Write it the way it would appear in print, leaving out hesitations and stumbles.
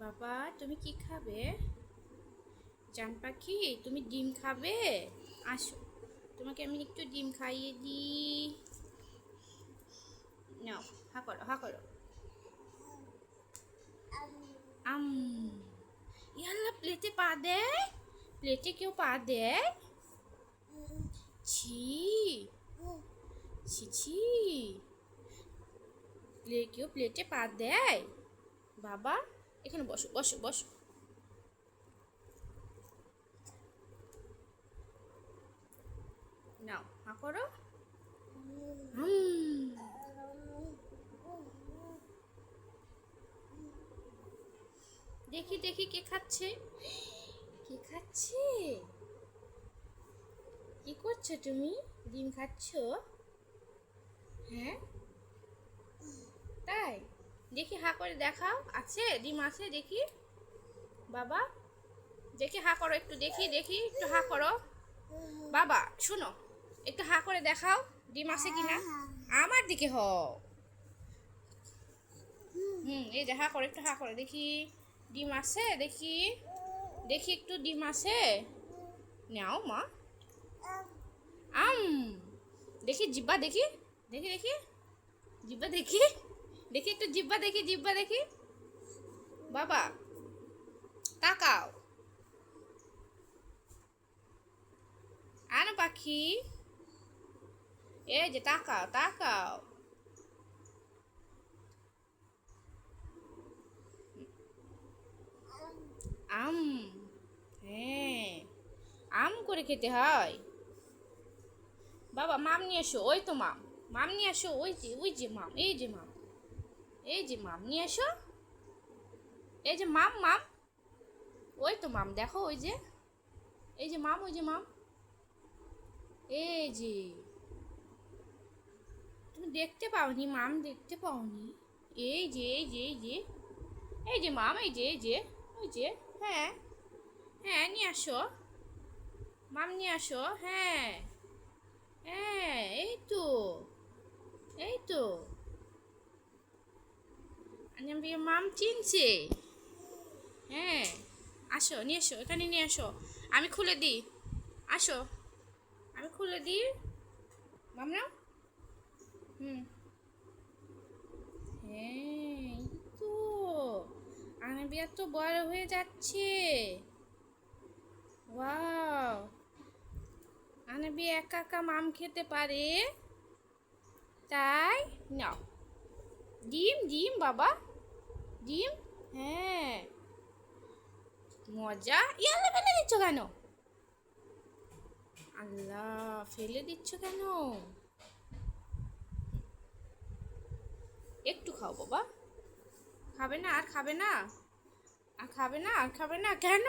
বাবা তুমি কি খাবে? জান পাখি তুমি ডিম খাবে? আসো, তোমাকে আমি একটু ডিম খাইয়ে দিই। নাও, হা করো হা করো। আম ইয়াল্লা, প্লেটে পা দেয়, প্লেটে কেউ পা দেয়। ছি ছি ছি, কেউ প্লেটে পা দেয়? বাবা এখানে বসো বসো বসো। নাও হা করো। দেখি দেখি কে খাচ্ছে, কে খাচ্ছে? কি করছো তুমি? ডিম খাচ্ছো? হ্যাঁ তাই, দেখি হা করে দেখাও, আছে ডিম আছে দেখি। বাবা দেখি হা করো একটু, দেখি দেখি একটু হা করো। বাবা শোনো, একটু হা করে দেখাও ডিম আছে কিনা। আমার দিকে হও। এই যে হা করে, একটু হা করে দেখি ডিম আছে দেখি, দেখি একটু ডিম আছে। নাও মা। আম দেখি জিব্বা দেখি, দেখি দেখি জিব্বা দেখি, দেখি একটু জিব্বা দেখি, জিব্বা দেখি। বাবা তাকাও, আনো পাখি, এই যে তাকাও তাকাও। আম, হ্যাঁ আম করে খেতে হয়। বাবা মাম নিয়ে এসো, ওই তো মাম, মাম নিয়ে এসো, ওই যে মাম, এই যে মাম, এই যে মাম নিয়ে এসো, এই যে মাম মাম, ওই তো মাম দেখো, ওই যে, এই যে মাম, ওই যে মাম, এই যে। তুমি দেখতে পাওনি মাম, দেখতে পাওনি? এই যে এই যে এই যে, এই যে মাম, এই যে এই যে, ওই যে, হ্যাঁ হ্যাঁ নিয়ে আসো, মাম নিয়ে আসো, হ্যাঁ হ্যাঁ এই তো, এই তো মাম চিনছে। হ্যাঁ আসো নিয়ে এসো, এখানে নিয়ে আসো, আমি খুলে দিই, আসো আমি খুলে দিই। মামরা, হুম, হ্যাঁ এই তো, আনাবিয়া তো বড় হয়ে যাচ্ছে। ওয়াও, আনাবি একা একা মাম খেতে পারে, তাই নাও ডিম, ডিম বাবা, ডিম, হ্যাঁ মজা। ইয়াল্লা ফেলে দিচ্ছ কেন? আল্লাহ ফেলে দিচ্ছ কেন? একটু খাও বাবা, খাবে না আর খাবে না, আর খাবে না আর খাবে না কেন?